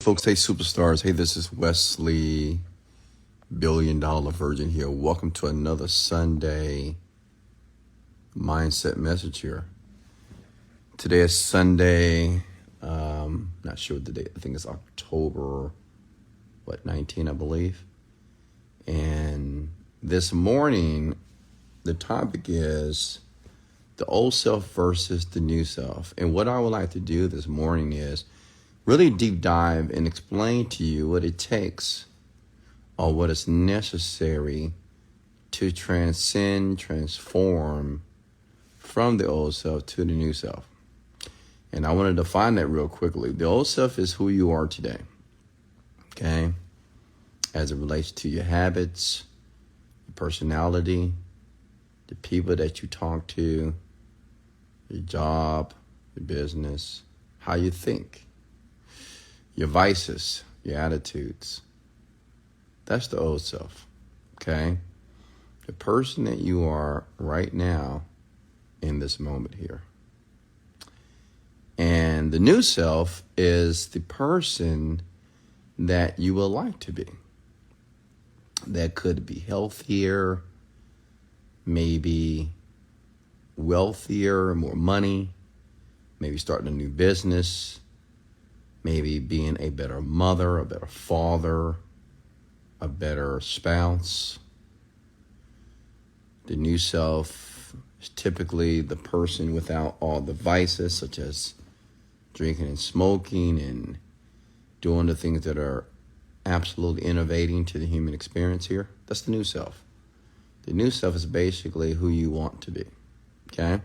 Folks, hey superstars, hey, this is Wesley Virgin here. Welcome to another Sunday mindset message here. Today is Sunday, not sure what the date, I think it's October, 19, I believe. And this morning, the topic is the old self versus the new self. And what I would like to do this morning is really deep dive and explain to you what it takes or what is necessary to transform from the old self to the new self. And I want to define that real quickly. The old self is who you are today, okay? As it relates to your habits, your personality, the people that you talk to, your job, your business, how you think, your vices, your attitudes. That's the old self, okay? The person that you are right now in this moment here. And the new self is the person that you would like to be. That could be healthier, maybe wealthier, more money, maybe starting a new business, maybe being a better mother, a better father, a better spouse. The new self is typically the person without all the vices, such as drinking and smoking and doing the things that are absolutely innovating to the human experience here. That's the new self. The new self is basically who you want to be, okay?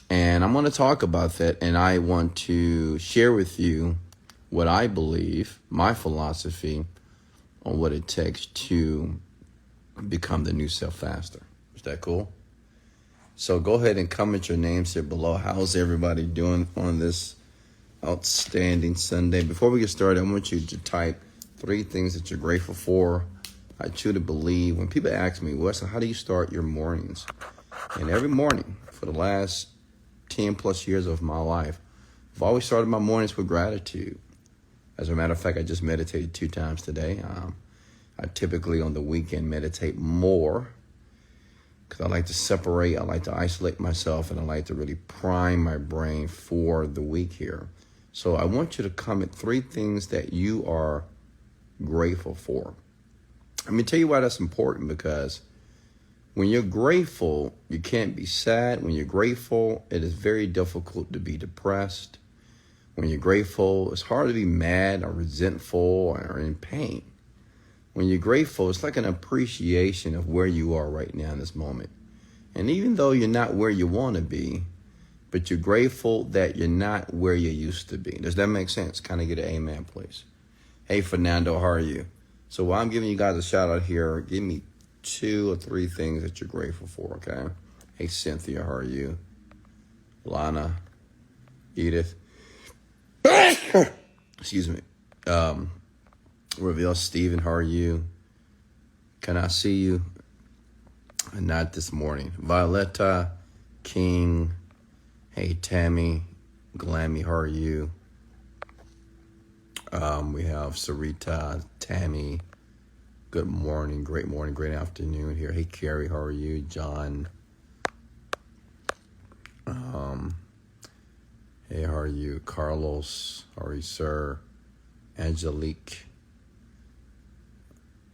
And I'm going to talk about that, and I want to share with you what I believe, my philosophy on what it takes to become the new self faster. Is that cool? So go ahead and comment your names here below. How's everybody doing on this outstanding Sunday? Before we get started, I want you to type 3 things that you're grateful for. I truly believe when people ask me, Wesley, how do you start your mornings? And every morning for the last 10 plus years of my life, I've always started my mornings with gratitude. As a matter of fact, I just meditated 2 times today. I typically on the weekend meditate more because I like to separate, I like to isolate myself, and I like to really prime my brain for the week here. So I want you to comment 3 things that you are grateful for. Let me tell you why that's important, because when you're grateful, you can't be sad. When you're grateful, it is very difficult to be depressed. When you're grateful, it's hard to be mad or resentful or in pain. When you're grateful, it's like an appreciation of where you are right now in this moment. And even though you're not where you want to be, but you're grateful that you're not where you used to be. Does that make sense? Kind of get an amen, please. Hey, Fernando, how are you? So while I'm giving you guys a shout out here, give me 2 or 3 things that you're grateful for, okay? Hey, Cynthia, how are you? Lana, Edith. Excuse me. Reveal Stephen, how are you? Can I see you? Not this morning. Violetta, King. Hey, Tammy, Glammy, how are you? We have Sarita, Tammy. Good morning, great afternoon here. Hey, Carrie, how are you? John. Hey, how are you? Carlos, how are you, sir? Angelique.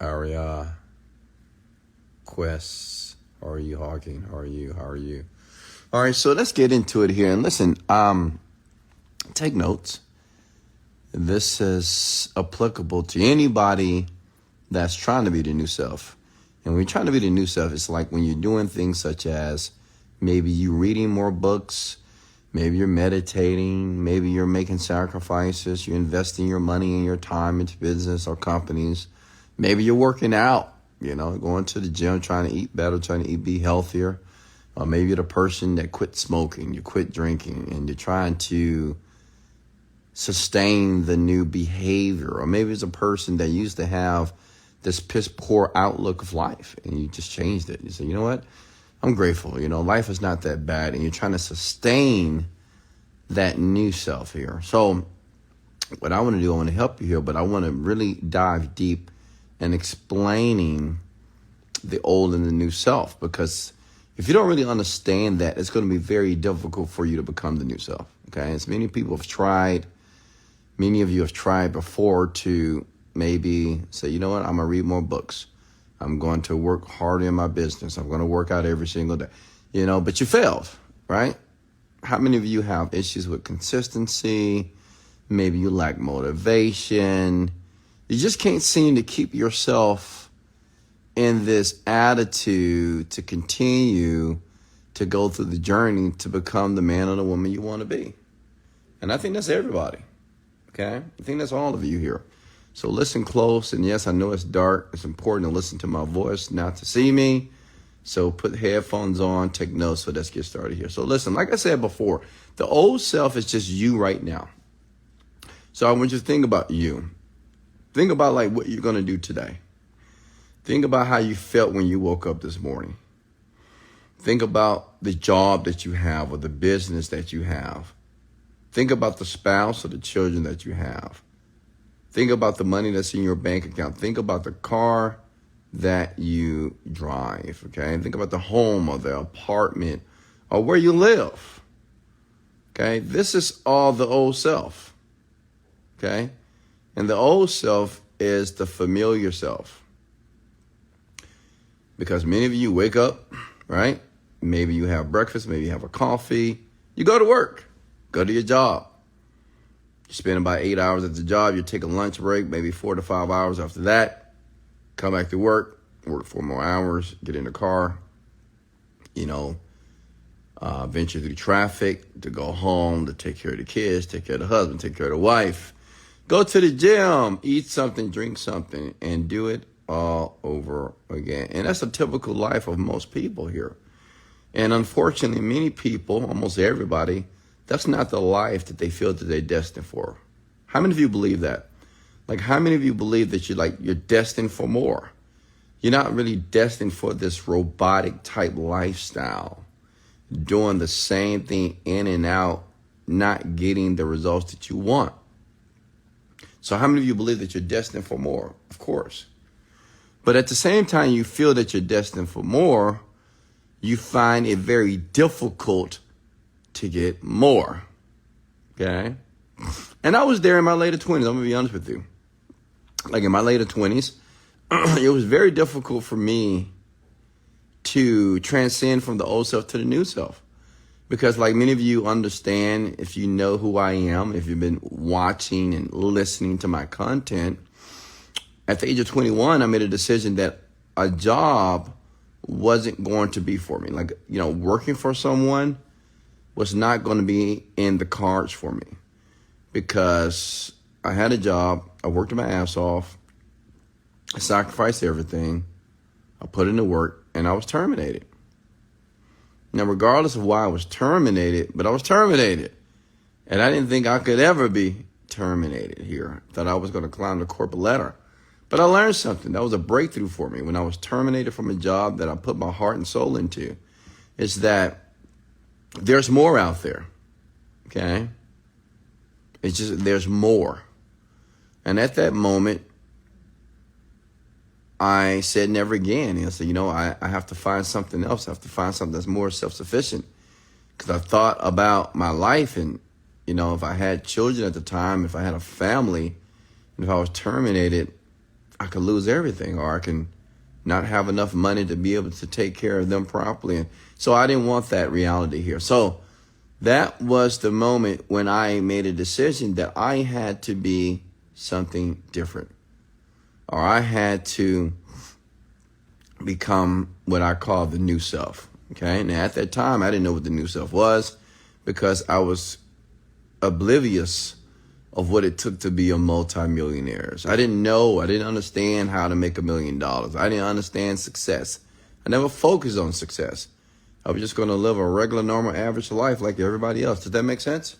Aria. Quest. How are you, Hawking? How are you? All right, so let's get into it here. And listen, take notes. This is applicable to anybody that's trying to be the new self. And when you're trying to be the new self, it's like when you're doing things such as maybe you reading more books, maybe you're meditating, maybe you're making sacrifices, you're investing your money and your time into business or companies. Maybe you're working out, going to the gym, trying to eat better, be healthier. Or maybe you're the person that quit smoking, you quit drinking, and you're trying to sustain the new behavior. Or maybe it's a person that used to have this piss poor outlook of life and you just changed it. You say, you know what? I'm grateful. Life is not that bad, and you're trying to sustain that new self here. So what I want to do, I want to help you here, but I want to really dive deep in explaining the old and the new self, because if you don't really understand that, it's going to be very difficult for you to become the new self. Okay, as many people have tried, many of you have tried before to maybe say, you know what, I'm going to read more books. I'm going to work harder in my business. I'm going to work out every single day, but you failed, right? How many of you have issues with consistency? Maybe you lack motivation. You just can't seem to keep yourself in this attitude to continue to go through the journey to become the man or the woman you want to be. And I think that's everybody. Okay? I think that's all of you here. So listen close. And yes, I know it's dark. It's important to listen to my voice, not to see me. So put headphones on, take notes. So let's get started here. So listen, like I said before, the old self is just you right now. So I want you to think about you. Think about like what you're going to do today. Think about how you felt when you woke up this morning. Think about the job that you have or the business that you have. Think about the spouse or the children that you have. Think about the money that's in your bank account. Think about the car that you drive, okay? And think about the home or the apartment or where you live, okay? This is all the old self, okay? And the old self is the familiar self. Because many of you wake up, right? Maybe you have breakfast, maybe you have a coffee. You go to work, go to your job. You spend about 8 hours at the job. You take a lunch break, maybe 4 to 5 hours after that. Come back to work 4 more hours, get in the car, venture through traffic to go home, to take care of the kids, take care of the husband, take care of the wife. Go to the gym, eat something, drink something, and do it all over again. And that's a typical life of most people here. And unfortunately, many people, almost everybody, that's not the life that they feel that they're destined for. How many of you believe that? Like, how many of you believe that you're destined for more? You're not really destined for this robotic type lifestyle, doing the same thing in and out, not getting the results that you want. So how many of you believe that you're destined for more? Of course. But at the same time, you feel that you're destined for more, you find it very difficult to get more. Okay? And I was there in my later 20s. I'm going to be honest with you. Like in my later 20s, it was very difficult for me to transcend from the old self to the new self. Because like many of you understand, if you know who I am, if you've been watching and listening to my content, at the age of 21, I made a decision that a job wasn't going to be for me. Like, working for someone was not going to be in the cards for me, because I had a job. I worked my ass off. I sacrificed everything. I put in the work, and I was terminated. Now, regardless of why I was terminated, but I was terminated. And I didn't think I could ever be terminated here. I thought I was going to climb the corporate ladder. But I learned something. That was a breakthrough for me when I was terminated from a job that I put my heart and soul into. Is that there's more out there. Okay? It's just, there's more. And at that moment, I said never again. And I said, I have to find something else. I have to find something that's more self-sufficient. Because I thought about my life and, if I had children at the time, if I had a family, and if I was terminated, I could lose everything, or I can not have enough money to be able to take care of them properly. And so I didn't want that reality here. So that was the moment when I made a decision that I had to be something different, or I had to become what I call the new self. Okay. And at that time, I didn't know what the new self was, because I was oblivious of what it took to be a multimillionaire. I didn't understand how to make $1 million. I didn't understand success. I never focused on success. I was just going to live a regular, normal, average life like everybody else. Does that make sense?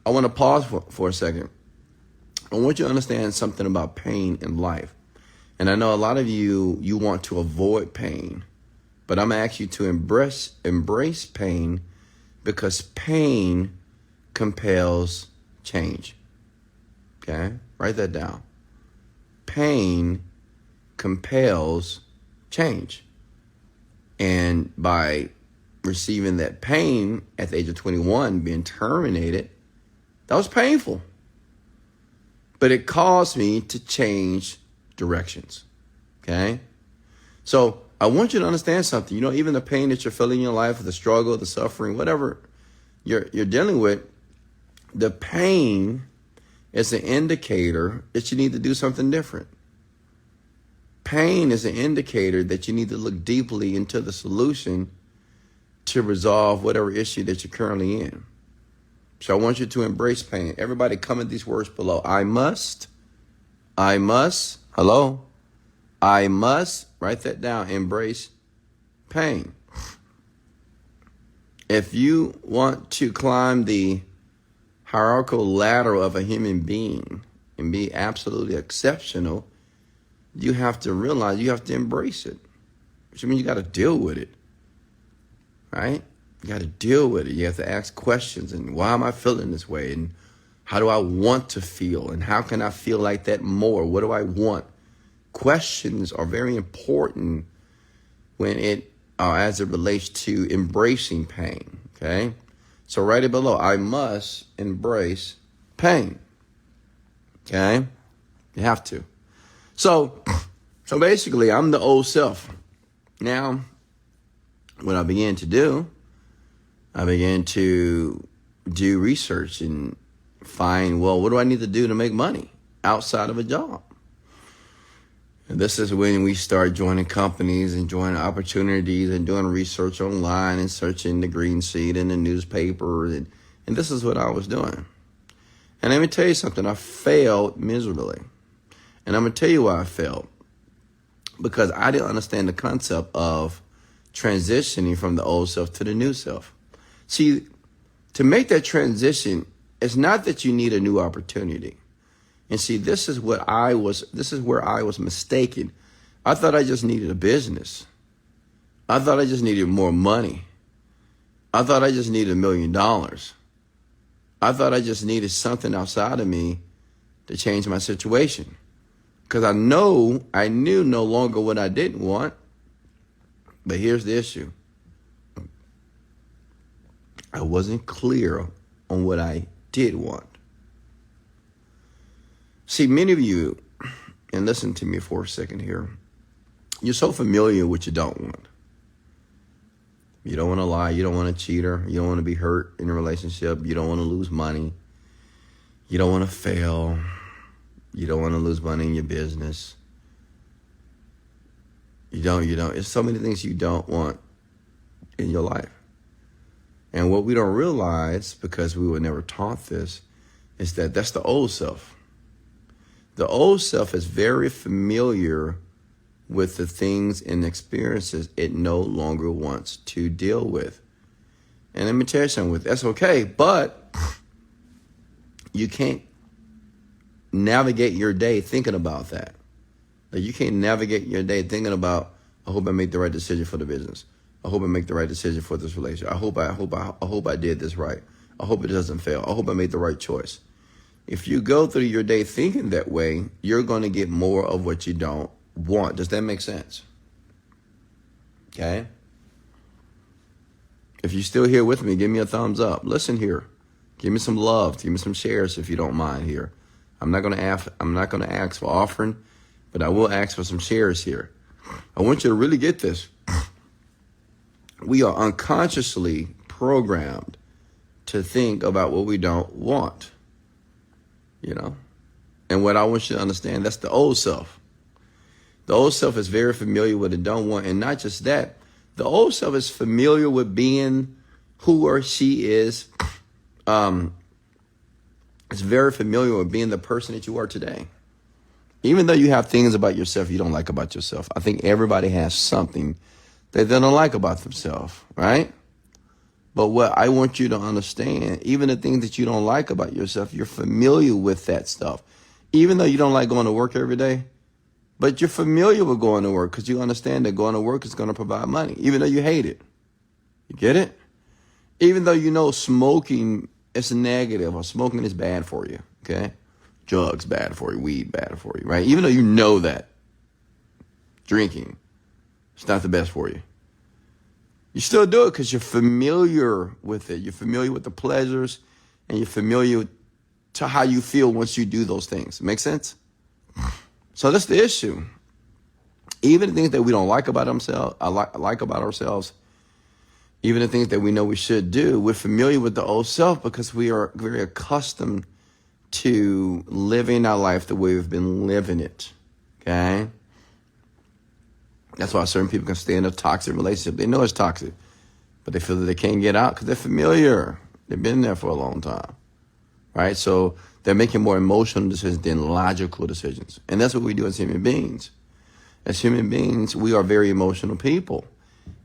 I want to pause for a second. I want you to understand something about pain in life. And I know a lot of you want to avoid pain, but I'm going to ask you to embrace pain, because pain compels change. Okay? Write that down. Pain compels change. And by receiving that pain at the age of 21, being terminated, that was painful. But it caused me to change directions. Okay? So I want you to understand something. You know, even the pain that you're feeling in your life, the struggle, the suffering, whatever you're dealing with, the pain is an indicator that you need to do something different. Pain is an indicator that you need to look deeply into the solution to resolve whatever issue that you're currently in. So I want you to embrace pain. Everybody comment these words below. I must, hello? I must, write that down, embrace pain. If you want to climb the hierarchical ladder of a human being and be absolutely exceptional, you have to realize you have to embrace it. Which means you got to deal with it, right? You got to deal with it. You have to ask questions. And why am I feeling this way? And how do I want to feel? And how can I feel like that more? What do I want? Questions are very important when as it relates to embracing pain. Okay, so write it below. I must embrace pain. Okay, you have to. So basically, I'm the old self. Now, what I began to do, I began to do research and find, well, what do I need to do to make money outside of a job? And this is when we start joining companies and joining opportunities and doing research online and searching the green seed in the newspaper. And this is what I was doing. And let me tell you something. I failed miserably. And I'm going to tell you why I failed. Because I didn't understand the concept of transitioning from the old self to the new self. See, to make that transition, it's not that you need a new opportunity. And see, this is where I was mistaken. I thought I just needed a business. I thought I just needed more money. I thought I just needed $1 million. I thought I just needed something outside of me to change my situation. Because I knew no longer what I didn't want. But here's the issue. I wasn't clear on what I did want. See, many of you, and listen to me for a second here, you're so familiar with what you don't want. You don't want to lie. You don't want to cheat her. You don't want to be hurt in a relationship. You don't want to lose money. You don't want to fail. You don't want to lose money in your business. You don't. There's so many things you don't want in your life. And what we don't realize, because we were never taught this, is that that's the old self. The old self is very familiar with the things and experiences it no longer wants to deal with. And let me tell you something, that's okay, but you can't navigate your day thinking about that. Like, you can't navigate your day thinking about, I hope I make the right decision for the business. I hope I make the right decision for this relationship. I hope I did this right. I hope it doesn't fail. I hope I made the right choice. If you go through your day thinking that way, you're going to get more of what you don't want. Does that make sense? Okay? If you're still here with me, give me a thumbs up. Listen here. Give me some love. Give me some shares if you don't mind here. I'm not going to ask for offering, but I will ask for some shares here. I want you to really get this. We are unconsciously programmed to think about what we don't want. You know, and what I want you to understand, that's the old self. The old self is very familiar with it, don't want. And not just that, the old self is familiar with being who or she is. It's very familiar with being the person that you are today. Even though you have things about yourself you don't like about yourself. I think everybody has something that they don't like about themselves, right? But what I want you to understand, even the things that you don't like about yourself, you're familiar with that stuff. Even though you don't like going to work every day, but you're familiar with going to work because you understand that going to work is going to provide money, even though you hate it. You get it? Even though you know smoking is negative or smoking is bad for you, okay? drugs bad for you, weed bad for you, right? Even though you know that drinking is not the best for you. You still do it because you're familiar with it. You're familiar with the pleasures, and you're familiar to how you feel once you do those things. Make sense? So that's the issue. Even the things that we don't like about ourselves, even the things that we know we should do, we're familiar with the old self because we are very accustomed to living our life the way we've been living it. Okay? That's why certain people can stay in a toxic relationship. They know it's toxic, but they feel that they can't get out because they're familiar. They've been there for a long time, right? So they're making more emotional decisions than logical decisions. And that's what we do as human beings. As human beings, we are very emotional people,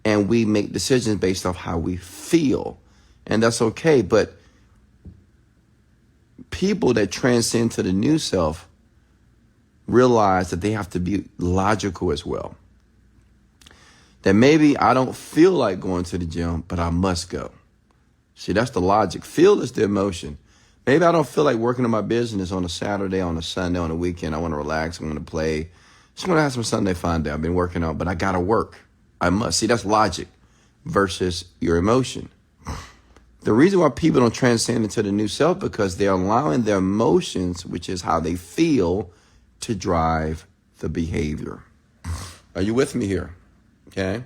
and we make decisions based off how we feel. And that's okay, but people that transcend to the new self realize that they have to be logical as well. That maybe I don't feel like going to the gym, but I must go. See, that's the logic. Feel is the emotion. Maybe I don't feel like working on my business on a Saturday, on a Sunday, on a weekend. I want to relax. I want to play. Just want to have some Sunday fun day. I've been working out, but I got to work. I must. See, that's logic versus your emotion. The reason why people don't transcend into the new self because they're allowing their emotions, which is how they feel, to drive the behavior. Are you with me here? Okay.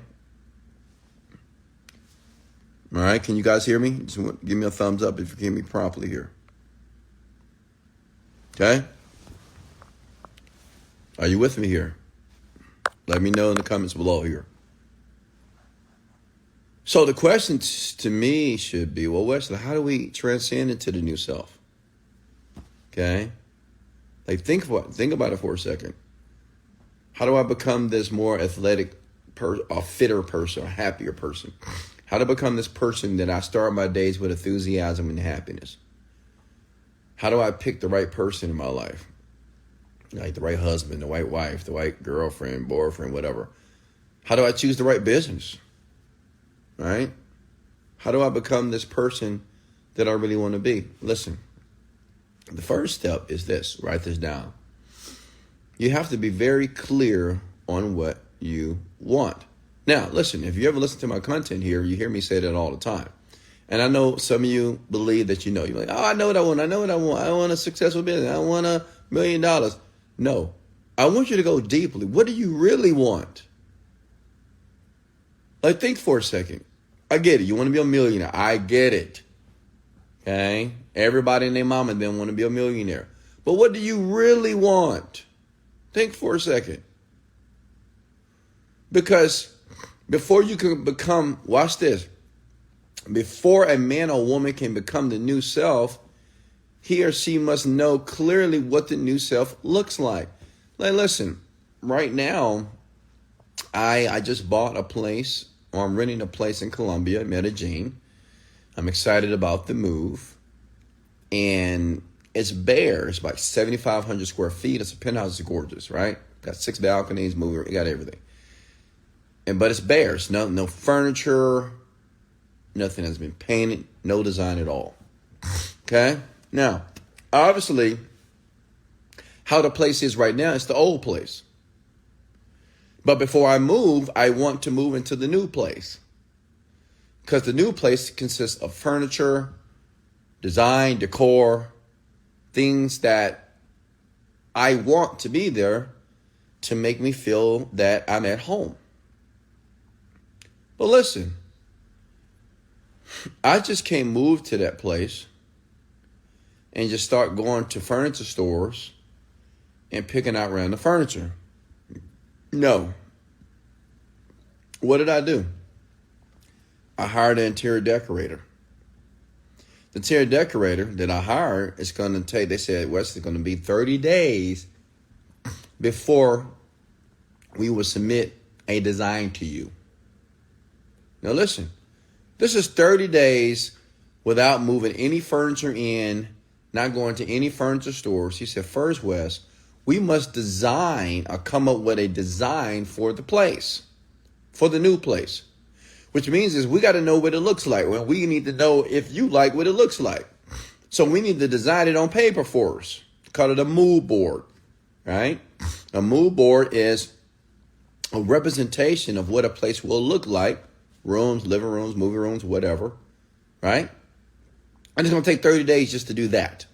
All right. Can you guys hear me? Just give me a thumbs up if you hear me properly here. Okay. Are you with me here? Let me know in the comments below here. So the question to me should be, well, Wesley, how do we transcend into the new self? Okay. Like think about it for a second. How do I become this more athletic a fitter person, a happier person? How to become this person that I start my days with enthusiasm and happiness? How do I pick the right person in my life? Like the right husband, the right wife, the right girlfriend, boyfriend, whatever. How do I choose the right business? Right? How do I become this person that I really want to be? Listen, the first step is this. Write this down. You have to be very clear on what you want. Now, listen, if you ever listen to my content here, you hear me say that all the time. And I know some of you believe that you know. You're like, oh, I know what I want. I know what I want. I want a successful business. I want $1 million. No, I want you to go deeply. What do you really want? Like, think for a second. I get it. You want to be a millionaire. I get it. Okay? Everybody and their mama then want to be a millionaire. But what do you really want? Think for a second. Because before you can become, watch this, before a man or woman can become the new self, he or she must know clearly what the new self looks like. Like, listen, right now, I just bought a place, or I'm renting a place in Colombia, Medellin. I'm excited about the move. And it's bare. It's like 7,500 square feet. It's a penthouse. It's gorgeous, right? Got 6 balconies, movie, got everything. But it's bare. It's no furniture. Nothing has been painted. No design at all. Okay? Now, obviously, how the place is right now, it's the old place. But before I move, I want to move into the new place. Because the new place consists of furniture, design, decor, things that I want to be there to make me feel that I'm at home. But listen, I just can't move to that place and just start going to furniture stores and picking out random furniture. No. What did I do? I hired an interior decorator. The interior decorator that I hired is going to take, they said, Wes, it's going to be 30 days before we will submit a design to you. Now listen, this is 30 days without moving any furniture in, not going to any furniture stores. He said, first, Wes, we must design or come up with a design for the place, for the new place. Which means is we got to know what it looks like. Well, we need to know if you like what it looks like. So we need to design it on paper for us. Call it a mood board, right? A mood board is a representation of what a place will look like. Rooms, living rooms, movie rooms, whatever, right? And it's going to take 30 days just to do that.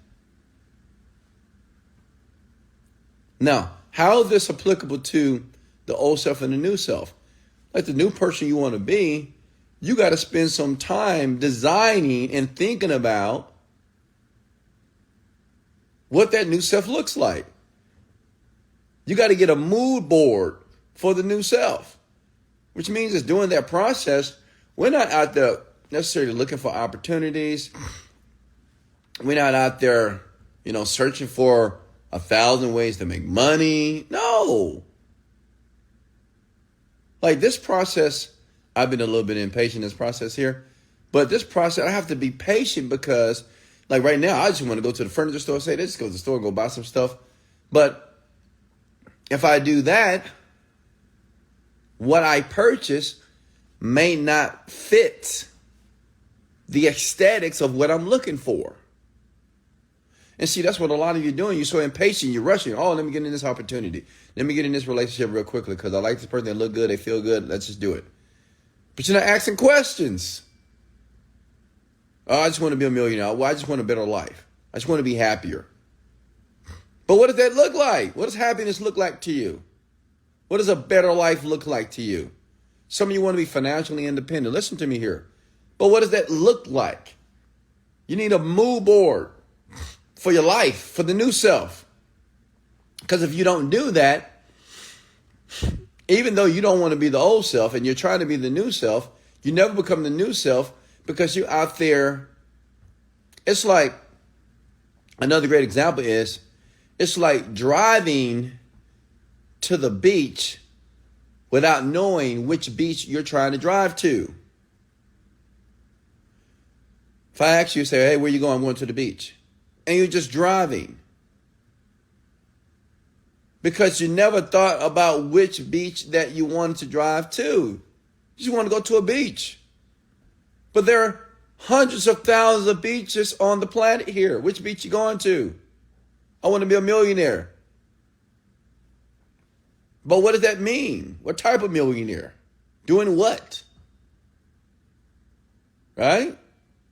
Now, how is this applicable to the old self and the new self? Like the new person you want to be, you got to spend some time designing and thinking about what that new self looks like. You got to get a mood board for the new self, which means it's during that process, we're not out there necessarily looking for opportunities. We're not out there, searching for 1,000 ways to make money. No. Like this process, I've been a little bit impatient in this process here, but this process, I have to be patient because like right now, I just want to go to the furniture store, say, let's go to the store and go buy some stuff. But if I do that, what I purchase may not fit the aesthetics of what I'm looking for. And see, that's what a lot of you are doing. You're so impatient. You're rushing. Oh, let me get in this opportunity. Let me get in this relationship real quickly because I like this person. They look good. They feel good. Let's just do it. But you're not asking questions. Oh, I just want to be a millionaire. Well, I just want a better life. I just want to be happier. But what does that look like? What does happiness look like to you? What does a better life look like to you? Some of you want to be financially independent. Listen to me here. But what does that look like? You need a mood board for your life, for the new self. Because if you don't do that, even though you don't want to be the old self and you're trying to be the new self, you never become the new self because you're out there. It's like, another great example is, it's like driving to the beach without knowing which beach you're trying to drive to. If I ask you, say, hey, where you going? I'm going to the beach. And you're just driving. Because you never thought about which beach that you wanted to drive to. You just want to go to a beach. But there are hundreds of thousands of beaches on the planet here. Which beach you going to? I want to be a millionaire. But what does that mean? What type of millionaire? Doing what? Right?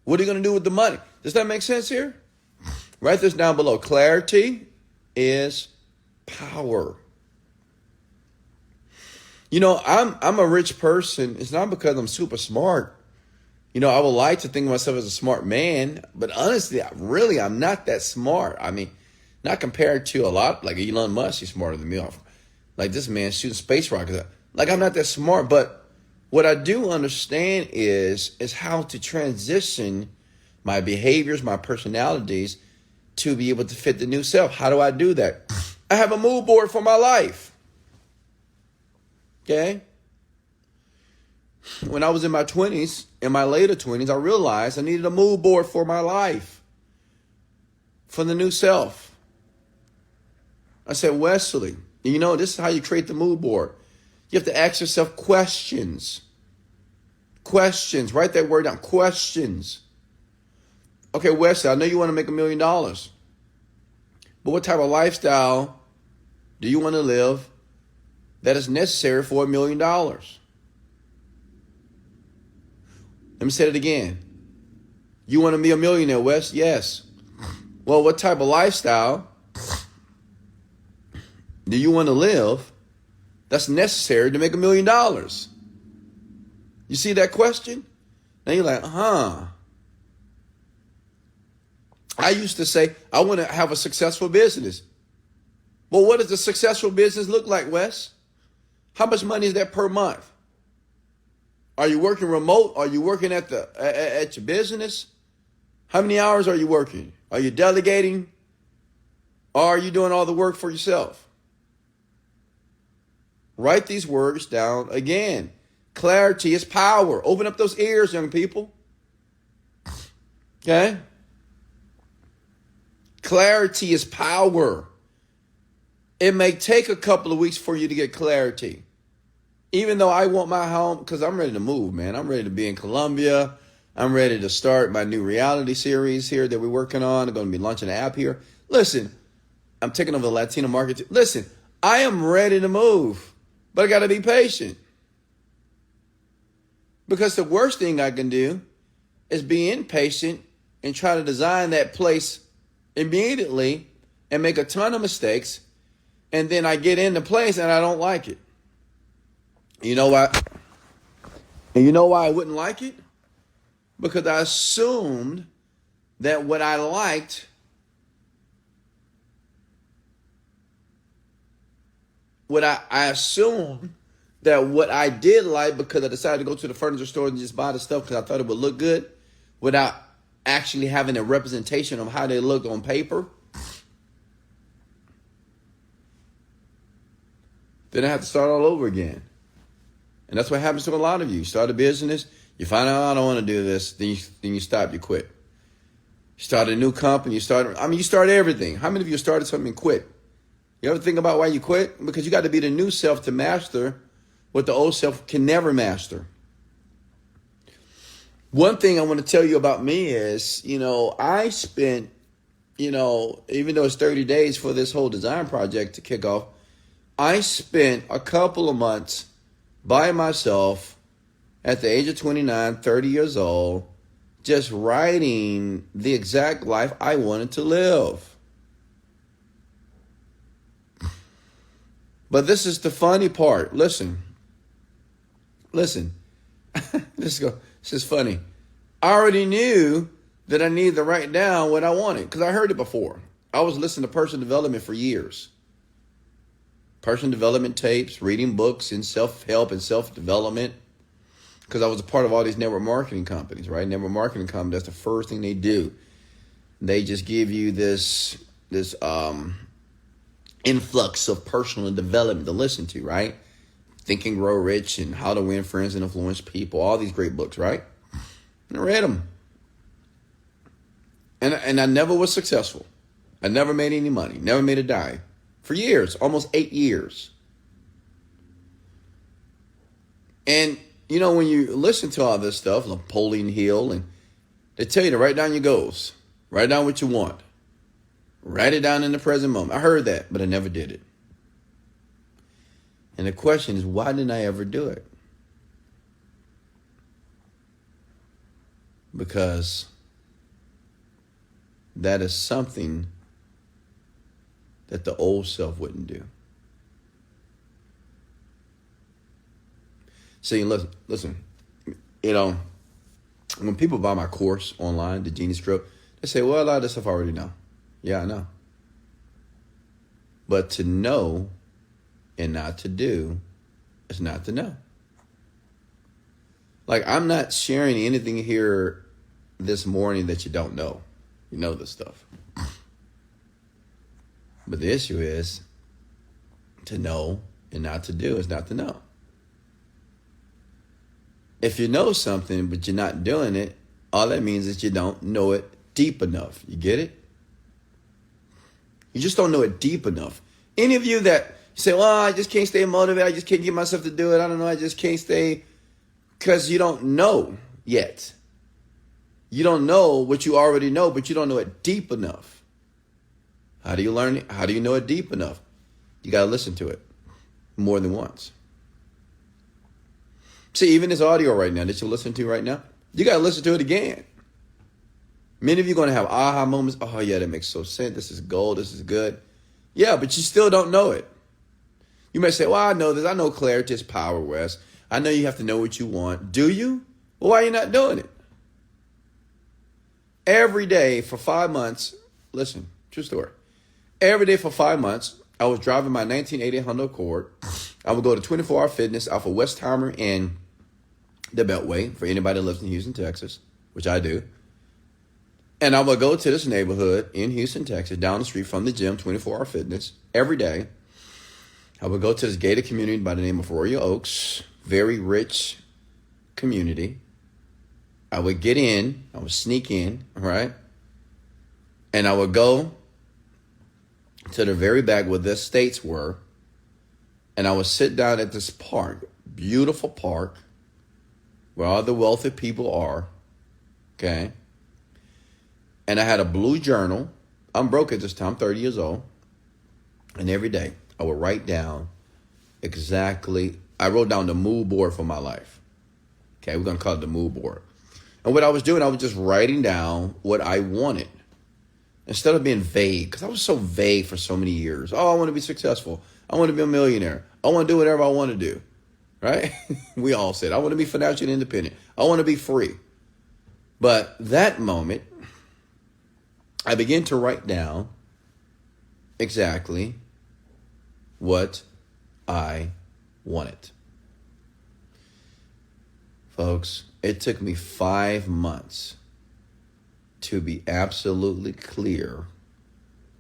What are you going to do with the money? Does that make sense here? Write this down below. Clarity is power. I'm a rich person. It's not because I'm super smart. I would like to think of myself as a smart man, but honestly, I'm not that smart. I mean, not compared to a lot, like Elon Musk, he's smarter than me. Like this man shooting space rockets. Like I'm not that smart, but what I do understand is how to transition my behaviors, my personalities to be able to fit the new self. How do I do that? I have a mood board for my life. Okay? When I was in my 20s, in my later 20s, I realized I needed a mood board for my life, for the new self. I said, Wesley, this is how you create the mood board. You have to ask yourself questions. Questions. Write that word down. Questions. Okay, Wesley, I know you want to make $1 million. But what type of lifestyle do you want to live that is necessary for $1 million? Let me say it again. You want to be a millionaire, Wes? Yes. Well, what type of lifestyle do you want to live that's necessary to make $1 million? You see that question? Now you're like, I used to say, I want to have a successful business. Well, what does a successful business look like, Wes? How much money is that per month? Are you working remote? Are you working at your business? How many hours are you working? Are you delegating? Or are you doing all the work for yourself? Write these words down again. Clarity is power. Open up those ears, young people. Okay? Clarity is power. It may take a couple of weeks for you to get clarity. Even though I want my home, because I'm ready to move, man. I'm ready to be in Colombia. I'm ready to start my new reality series here that we're working on. I'm going to be launching an app here. Listen, I'm taking over the Latino market. Listen, I am ready to move, but I got to be patient. Because the worst thing I can do is be impatient and try to design that place immediately and make a ton of mistakes. And then I get into place and I don't like it. You know why? And you know why I wouldn't like it? Because I assumed that what I liked I assumed that what I did like, because I decided to go to the furniture store and just buy the stuff because I thought it would look good without actually having a representation of how they looked on paper. Then I have to start all over again. And that's what happens to a lot of you. You start a business, you find out, I don't want to do this, then you stop, you quit. You start a new company, you start everything. How many of you started something and quit? You ever think about why you quit? Because you got to be the new self to master what the old self can never master. One thing I want to tell you about me is, I spent, even though it's 30 days for this whole design project to kick off, I spent a couple of months by myself at the age of 29, 30 years old, just writing the exact life I wanted to live. But this is the funny part. Listen. This is funny. I already knew that I needed to write down what I wanted because I heard it before. I was listening to personal development for years. Personal development tapes, reading books in self-help and self-development, because I was a part of all these network marketing companies, right? Network marketing companies, that's the first thing they do. They just give you this influx of personal development to listen to, right? Think and Grow Rich and How to Win Friends and Influence People, all these great books, right? And I read them. And I never was successful. I never made any money, never made a dime. For years, almost 8 years. And, when you listen to all this stuff, Napoleon Hill, and they tell you to write down your goals. Write down what you want. Write it down in the present moment. I heard that, but I never did it. And the question is, why didn't I ever do it? Because that is something that the old self wouldn't do. See, listen, when people buy my course online, the Genius Growth, they say, well, a lot of this stuff I already know. Yeah, I know. But to know and not to do is not to know. Like, I'm not sharing anything here this morning that you don't know. You know this stuff. But the issue is to know and not to do is not to know. If you know something but you're not doing it, all that means is you don't know it deep enough. You get it? You just don't know it deep enough. Any of you that say, well, I just can't stay motivated, I just can't get myself to do it, I don't know, I just can't stay, because you don't know yet. You don't know what you already know, but you don't know it deep enough. How do you learn it? How do you know it deep enough? You got to listen to it more than once. See, even this audio right now that you're listening to right now, you got to listen to it again. Many of you are going to have aha moments. Oh, yeah, that makes so sense. This is gold. This is good. Yeah, but you still don't know it. You may say, well, I know this. I know clarity is power, Wes. I know you have to know what you want. Do you? Well, why are you not doing it? Every day for 5 months, listen, true story. Every day for 5 months, I was driving my 1980 Honda Accord. I would go to 24 Hour Fitness off of Westheimer and the Beltway, for anybody that lives in Houston, Texas, which I do. And I would go to this neighborhood in Houston, Texas, down the street from the gym, 24 Hour Fitness, every day. I would go to this gated community by the name of Royal Oaks, very rich community. I would get in, I would sneak in, all right? And I would go to the very back where the estates were, and I would sit down at this park, beautiful park, where all the wealthy people are, okay? And I had a blue journal. I'm broke at this time, 30 years old. And every day I would write down I wrote down the mood board for my life. Okay, we're going to call it the mood board. And what I was doing, I was just writing down what I wanted. Instead of being vague, because I was so vague for so many years. Oh, I want to be successful. I want to be a millionaire. I want to do whatever I want to do. Right? We all said, I want to be financially independent. I want to be free. But that moment, I began to write down exactly what I wanted. Folks, it took me 5 months to be absolutely clear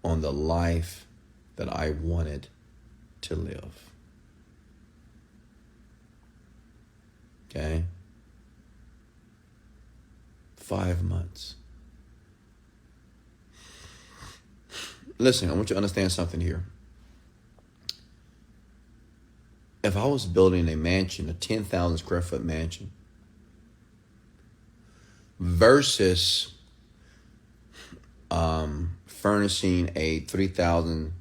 on the life that I wanted to live. Okay? 5 months. Listen, I want you to understand something here. If I was building a mansion, a 10,000 square foot mansion, versus furnishing a 3,000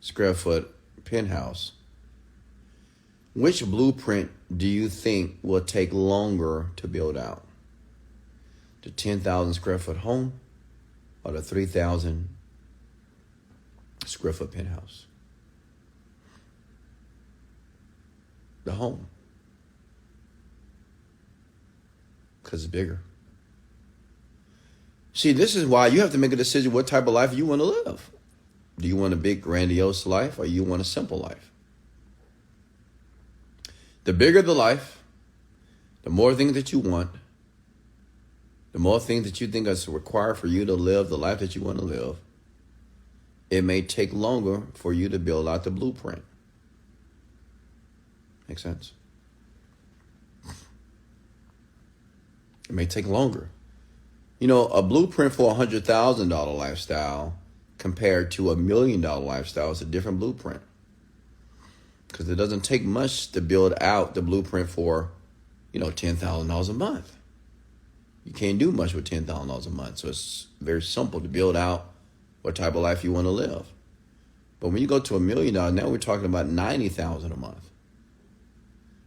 square foot penthouse, which blueprint do you think will take longer to build out? The 10,000 square foot home or the 3,000 square foot penthouse? The home. Because it's bigger. See, this is why you have to make a decision what type of life you want to live. Do you want a big, grandiose life or you want a simple life? The bigger the life, the more things that you want, the more things that you think is required for you to live the life that you want to live, it may take longer for you to build out the blueprint. Make sense? It may take longer. You know, a blueprint for $100,000 lifestyle compared to $1 million lifestyle is a different blueprint. Because it doesn't take much to build out the blueprint for, $10,000 a month. You can't do much with $10,000 a month. So it's very simple to build out what type of life you want to live. But when you go to $1 million, now we're talking about $90,000 a month.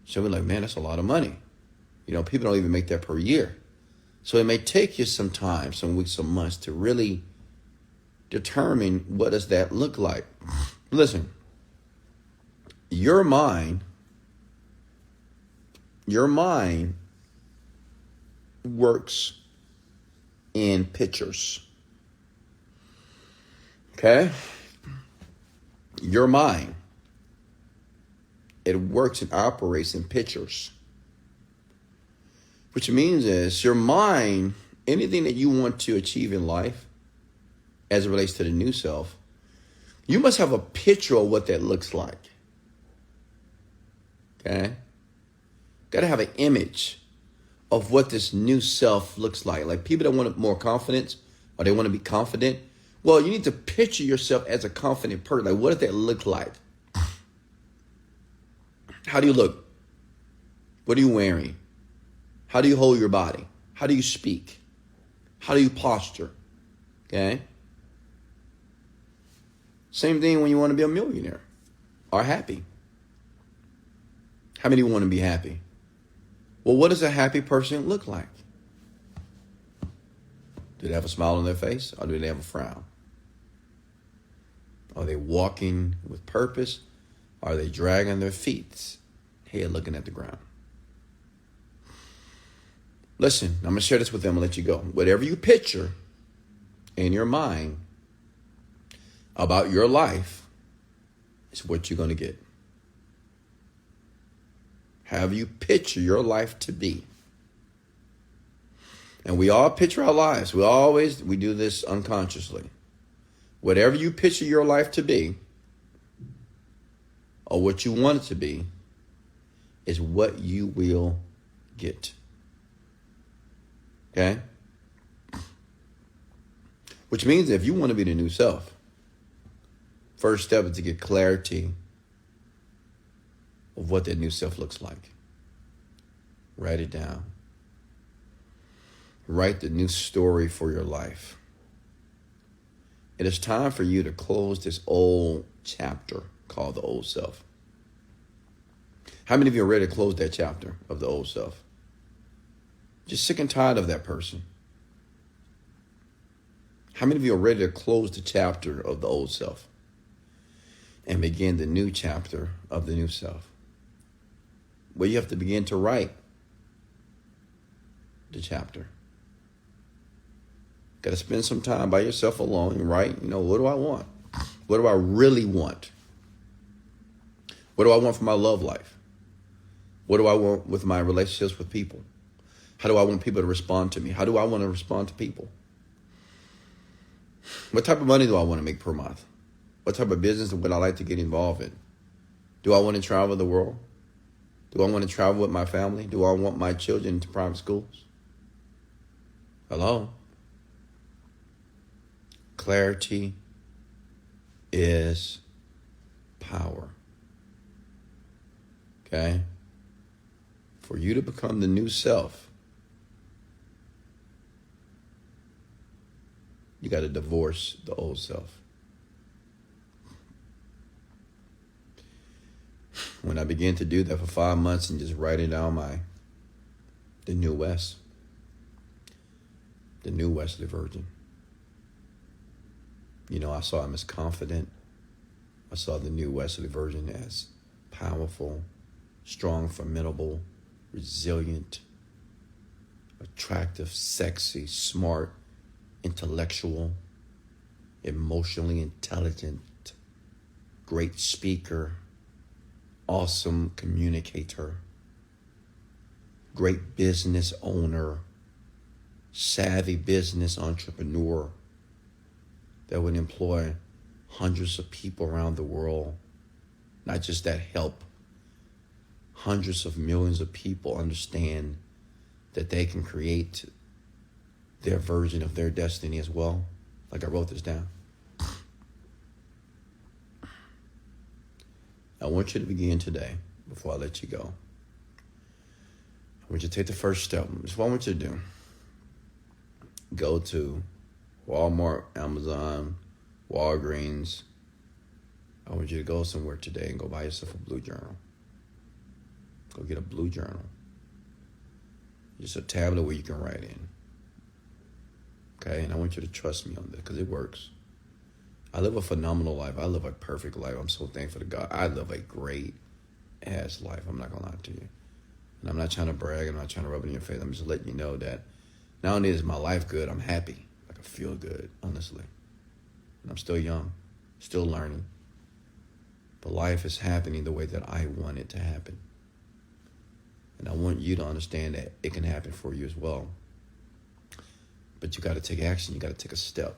So we're like, man, that's a lot of money. People don't even make that per year. So it may take you some time, some weeks, some months to really determine what does that look like. Listen, your mind works in pictures. Okay? Your mind, it works and operates in pictures. Which means is your mind, anything that you want to achieve in life as it relates to the new self, you must have a picture of what that looks like. Okay? Got to have an image of what this new self looks like. Like people that want more confidence or they want to be confident. Well, you need to picture yourself as a confident person. Like, what does that look like? How do you look? What are you wearing? How do you hold your body? How do you speak? How do you posture? Okay? Same thing when you want to be a millionaire or happy. How many want to be happy? Well, what does a happy person look like? Do they have a smile on their face or do they have a frown? Are they walking with purpose? Are they dragging their feet, head looking at the ground? Listen, I'm going to share this with them and let you go. Whatever you picture in your mind about your life is what you're going to get. Have you picture your life to be? And we all picture our lives. We do this unconsciously. Whatever you picture your life to be, or what you want it to be, is what you will get. Okay? Which means if you want to be the new self, first step is to get clarity of what that new self looks like. Write it down. Write the new story for your life. It is time for you to close this old chapter called the old self. How many of you are ready to close that chapter of the old self? Just sick and tired of that person. How many of you are ready to close the chapter of the old self and begin the new chapter of the new self? Well, you have to begin to write the chapter. Got to spend some time by yourself alone and write, what do I want? What do I really want? What do I want for my love life? What do I want with my relationships with people? How do I want people to respond to me? How do I want to respond to people? What type of money do I want to make per month? What type of business would I like to get involved in? Do I want to travel the world? Do I want to travel with my family? Do I want my children to private schools? Hello? Clarity is power. Okay? For you to become the new self, you got to divorce the old self. When I began to do that for 5 months and just writing down the new West, the new Wesley Virgin, I saw him as confident. I saw the new Wesley Virgin as powerful, strong, formidable, resilient, attractive, sexy, smart, intellectual, emotionally intelligent, great speaker, awesome communicator, great business owner, savvy business entrepreneur that would employ hundreds of people around the world, not just that, help hundreds of millions of people understand that they can create their version of their destiny as well. Like, I wrote this down. I want you to begin today, before I let you go. I want you to take the first step. This is what I want you to do. Go to Walmart, Amazon, Walgreens. I want you to go somewhere today and go buy yourself a blue journal. Go get a blue journal. Just a tablet where you can write in. Okay? And I want you to trust me on this because it works. I live a phenomenal life. I live a perfect life. I'm so thankful to God. I live a great ass life. I'm not going to lie to you. And I'm not trying to brag. I'm not trying to rub it in your face. I'm just letting you know that not only is my life good, I'm happy. Like, I feel good, honestly. And I'm still young, still learning. But life is happening the way that I want it to happen. And I want you to understand that it can happen for you as well. But you got to take action. You got to take a step.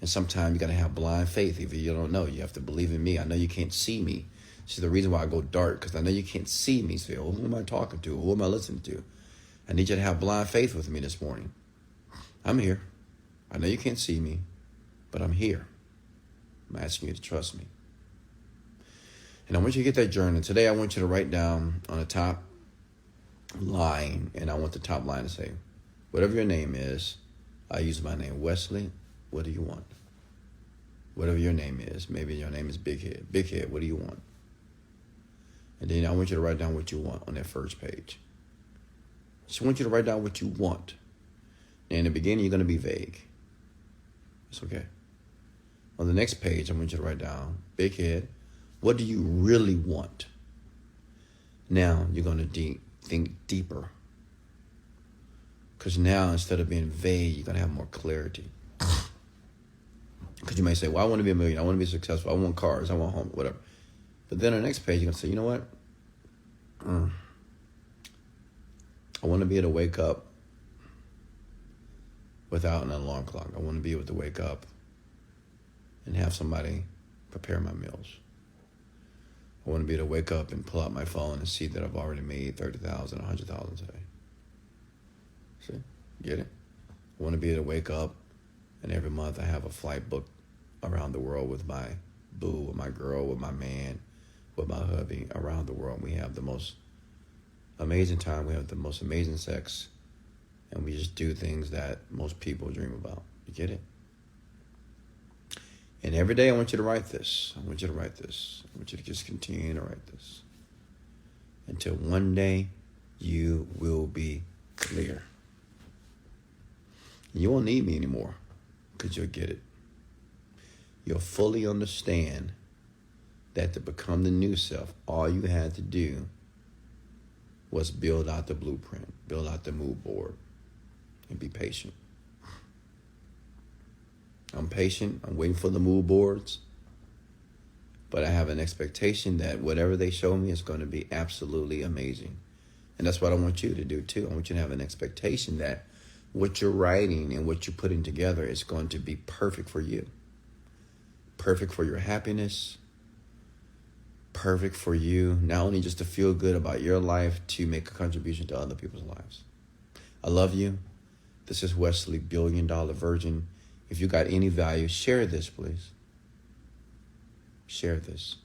And sometimes you got to have blind faith. If you don't know, you have to believe in me. I know you can't see me. See, the reason why I go dark, because I know you can't see me. So, who am I talking to? Who am I listening to? I need you to have blind faith with me this morning. I'm here. I know you can't see me, but I'm here. I'm asking you to trust me. And I want you to get that journal. Today, I want you to write down on the top line, and I want the top line to say, whatever your name is, I use my name, Wesley. What do you want? Whatever your name is. Maybe your name is Big Head. Big Head, what do you want? And then I want you to write down what you want on that first page. Just want you to write down what you want. And in the beginning, you're going to be vague. It's okay. On the next page, I want you to write down, Big Head, what do you really want? Now, you're going to think deeper. Because now, instead of being vague, you're going to have more clarity. Because you may say, well, I want to be a millionaire. I want to be successful. I want cars. I want home, whatever. But then on the next page, you're going to say, you know what? I want to be able to wake up without an alarm clock. I want to be able to wake up and have somebody prepare my meals. I want to be able to wake up and pull out my phone and see that I've already made $30,000, $100,000 today. See? Get it? I want to be able to wake up and every month I have a flight booked around the world with my boo, with my girl, with my man, with my hubby around the world. We have the most amazing time. We have the most amazing sex. And we just do things that most people dream about. You get it? And every day I want you to write this. I want you to write this. I want you to just continue to write this. Until one day you will be clear. You won't need me anymore because you'll get it. You'll fully understand that to become the new self, all you had to do was build out the blueprint, build out the mood board, and be patient. I'm patient. I'm waiting for the mood boards. But I have an expectation that whatever they show me is going to be absolutely amazing. And that's what I want you to do too. I want you to have an expectation that what you're writing and what you're putting together is going to be perfect for you. Perfect for your happiness. Perfect for you, not only just to feel good about your life, to make a contribution to other people's lives. I love you. This is Wesley, $1 Billion Virgin. If you got any value, share this, please. Share this.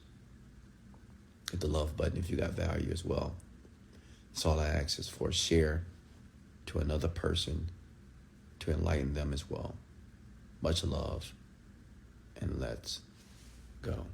Hit the love button if you got value as well. That's all I ask is for a share to another person to enlighten them as well. Much love, and let's go.